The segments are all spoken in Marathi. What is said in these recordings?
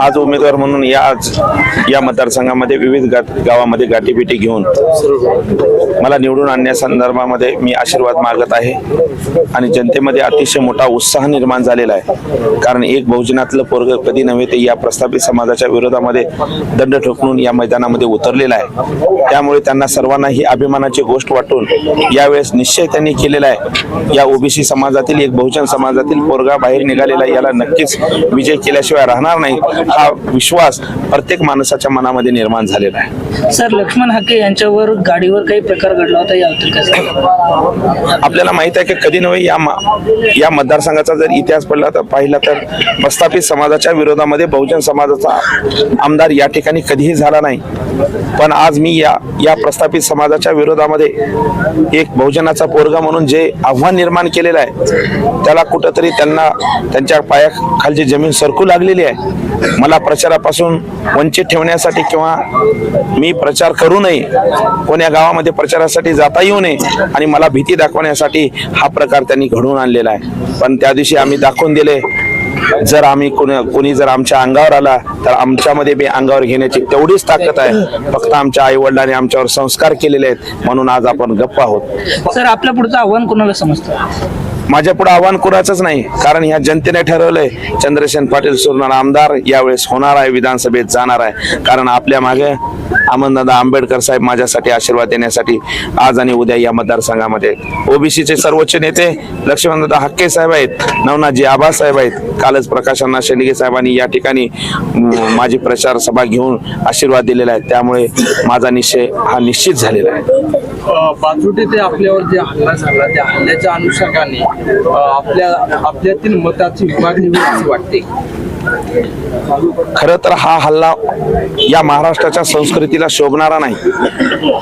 आज उमेदवार म्हणून या मतदारसंघामध्ये विविध गावामध्ये गाठीभेटी घेऊन मला निवडून आणण्यासंदर्भामध्ये मी आशीर्वाद मागत आहे आणि जनतेमध्ये अतिशय मोठा उत्साह निर्माण झालेला आहे। कारण एक बहुजनातलं पोरग कधी नव्हे ते या प्रस्थापित समाजाच्या विरोधामध्ये दंड ठोकून या मैदानामध्ये उतरलेला आहे। त्यामुळे त्यांना सर्वांना ही अभिमानाची गोष्ट वाटून यावेळेस निश्चय त्यांनी केलेला आहे। या ओबीसी समाजातील एक बहुजन समाजातील पोरगा बाहेर निघालेला याला नक्कीच विजय केल्याशिवाय राहणार नाही हा विश्वास प्रत्येक माणसाच्या मनामध्ये निर्माण झालेला आहे। सर, लक्ष्मण हाके यांच्यावर गाडीवर काही प्रकार घडला होता याबद्दल आपल्याला माहित आहे की कधी नव्हे या मतदारसंघाचा जर इतिहास पाहिला तर प्रस्थापित समाजाच्या विरोधामध्ये बहुजन समाजाचा आमदार या ठिकाणी कधीही झाला नाही। पण आज मी या प्रस्थापित समाजाच्या विरोधामध्ये एक बहुजनाचा पोरगा म्हणून जे आव्हान निर्माण केलेलं आहे त्याला कुठंतरी त्यांच्या पायाखालची जमीन सरकू लागलेली आहे। मला प्रचारापासून वंचित ठेवण्यासाठी किंवा मी प्रचार करू नये, कोण्या गावामध्ये प्रचारासाठी जाता येऊ नये आणि मला भीती दाखवण्यासाठी हा प्रकार त्यांनी घडवून आणलेला आहे। पण त्या दिवशी आम्ही दाखवून दिले, जर आम्ही कोणी जर आमच्या अंगावर आला तर आमच्यामध्ये बी अंगावर घेण्याची तेवढीच ताकद आहे। फक्त आमच्या आई वडिलांनी आमच्यावर संस्कार केलेले आहेत म्हणून आज आपण गप्प आहोत। सर, आपल्या पुढचं आव्हान कोणाला समजतं? माझ्या पुढे आव्हान कुणाचंच नाही, कारण ह्या जनतेने ठरवलंय चंद्रशेन पाटील सुरणार आमदार यावेळेस होणार आहे, विधानसभेत जाणार आहे। कारण आपल्या मागे अमनदादा आंबेडकर साहेब माझ्यासाठी आशीर्वाद देण्यासाठी आज आणि उद्या या मतदारसंघामध्ये ओबीसीचे सर्वोच्च नेते लक्ष्मणदादा हाके साहेब आहेत, नवनाथजी आबा साहेब आहेत। कालच प्रकाश अण्णा शेंडगे साहेबांनी या ठिकाणी माझी प्रचार सभा घेऊन आशीर्वाद दिलेला आहे। त्यामुळे माझा निश्चय हा निश्चित झालेला आहे। पाचोटे ते आपल्यावर जे हल्ला झाला त्या हल्ल्याच्या अनुषंगाने आपल्यातील मताची विभागणी होईल असे वाटते। खरं तर हा हल्ला या महाराष्ट्राच्या संस्कृतीला शोभणारा नाही।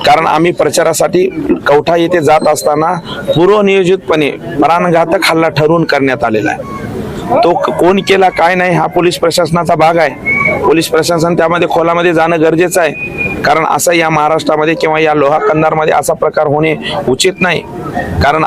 कारण आम्ही प्रचारासाठी कवठा येथे जात असताना पूर्वनियोजितपणे प्राणघातक हल्ला ठरवून करण्यात आलेला आहे। तो कोण केला काय नाही हा पोलीस प्रशासनाचा भाग आहे। पोलीस प्रशासन त्यामध्ये खोलामध्ये जाणं गरजेचं आहे। कारण असं या महाराष्ट्रामध्ये किंवा या लोहा कंधारमध्ये असा प्रकार होणे उचित नाही। कारण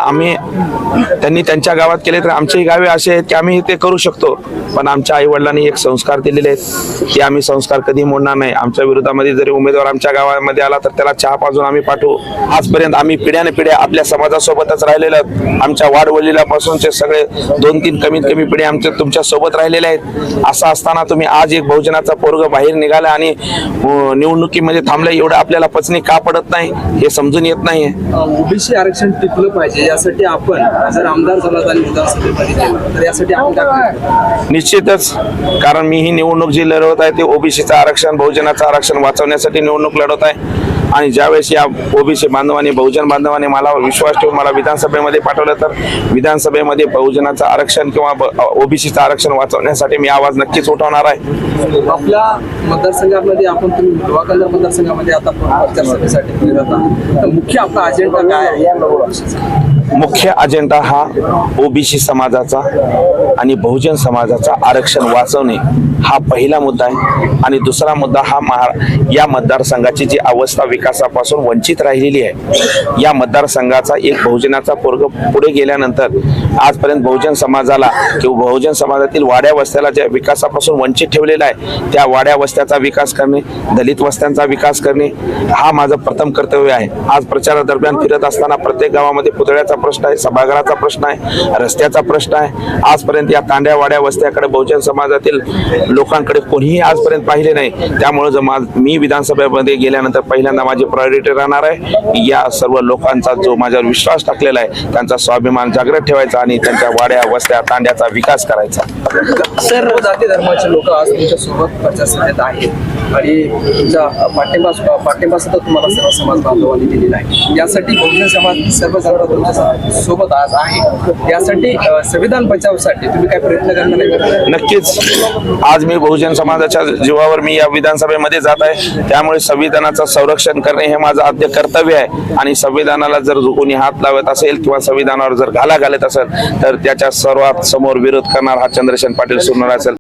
त्यांनी त्यांच्या गावात केले तर आमच्याही गावे असे आहेत की आम्ही ते करू शकतो, पण आमच्या आई वडिलांनी एक संस्कार दिलेले आहेत ते आम्ही संस्कार कधी मोडणार नाही। आमच्या विरोधामध्ये जरी उमेदवार आमच्या गावामध्ये आला तर त्याला चहा पाजून आम्ही पाठवू। आजपर्यंत आम्ही पिढ्याने पिढ्या आपल्या समाजासोबतच राहिलेलो आहोत। आमच्या वाडवडिलापासूनचे सगळे 2-3 कमीत कमी पिढ्या आमच्या तुमच्या सोबत राहिलेल्या आहेत। असं असताना तुम्ही आज एक बहुजनाचा पोरग बाहेर निघाला आणि निवडणुकीमध्ये थांबलं, एवढं आपल्याला पचनी का पडत नाही हे समजून येत नाहीये। ओबीसी आरक्षण टिकलं पाहिजे यासाठी आपण जर आमदार झाला आणि विधानसभेमध्ये गेला तर यासाठी आपण काय करू? निश्चितच, कारण मी ही निवडणूक जी लढवत आहे ते ओबीसीचं आरक्षण बहुजनाचं आरक्षण वाचवण्यासाठी निवडणूक लढवत आहे। आणि ज्यावेळेस या ओबीसी बांधवांनी बहुजन बांधवांनी मला विश्वास ठेवून मला विधानसभेमध्ये पाठवलं तर विधानसभेमध्ये बहुजनाचं आरक्षण किंवा ओबीसीचं आरक्षण वाचवण्यासाठी मी आवाज नक्कीच उठवणार आहे। आपल्या मतदारसंघामध्ये तुम्ही मतदारसंघामध्ये आता प्रचारसभेसाठी फिरत आहात, तर मुख्य आपला अजेंडा काय आहे? मुख्य अजेंडा हा ओबीसी समाजाचा आणि बहुजन समाजाचा आरक्षण वाचवणे हा पहिला मुद्दा आहे। आणि दुसरा मुद्दा हा या मतदारसंघाची जी अवस्था विकासापासून वंचित राहिलेली आहे, या मतदारसंघाचा एक बहुजनाचा पोरग पुढे गेल्यानंतर आजपर्यंत बहुजन समाजाला किंवा बहुजन समाजातील वाड्या वस्त्याला ज्या विकासापासून वंचित ठेवलेला आहे त्या वाड्या वस्त्याचा विकास करणे, दलित वस्त्यांचा विकास करणे हा माझं प्रथम कर्तव्य आहे। आज प्रचारादरम्यान फिरत असताना प्रत्येक गावामध्ये पुतळ्याचा प्रश्न आहे, सभागृहाचा प्रश्न आहे, रस्त्याचा प्रश्न आहे। आजपर्यंत या तांड्या वाड्या वस्त्याकडे बहुजन समाजातील लोकांकडे कोणीही आजपर्यंत पाहिले नाही। त्यामुळे जर मी विधानसभेमध्ये गेल्यानंतर पहिल्यांदा माझी प्रायोरिटी राहणार आहे या सर्व लोकांचा जो माझ्यावर विश्वास टाकलेला आहे त्यांचा स्वाभिमान जागृत ठेवायचा आणि त्यांच्या वाड्या वस्त्या तांड्याचा विकास करायचा। सर्व जाती धर्माचे लोक आज तुमच्या सोबत प्रचारसभेत आहेत आणि तुमचा पाठिंबा सुद्धा तुम्हाला सर्व समाज बांधवांनी दिलेला आहे। यासाठी बहुजन समाज सर्व तुमच्या सोबत आज आहे। यासाठी संविधान बचावासाठी तुम्ही काय प्रयत्न करणार? नक्कीच, आज मी बहुजन समाजाच्या जीवावर मी या विधानसभेमध्ये जात आहे। त्यामुळे संविधानाचं संरक्षण करणे हे माझं आद्य कर्तव्य आहे। आणि संविधानाला जर कोणी हात लावत असेल किंवा संविधानावर जर घाला घालत असेल तर त्याच्या सर्वात समोर विरोध करणार हा चंद्रशेन पाटील सुरणार असेल।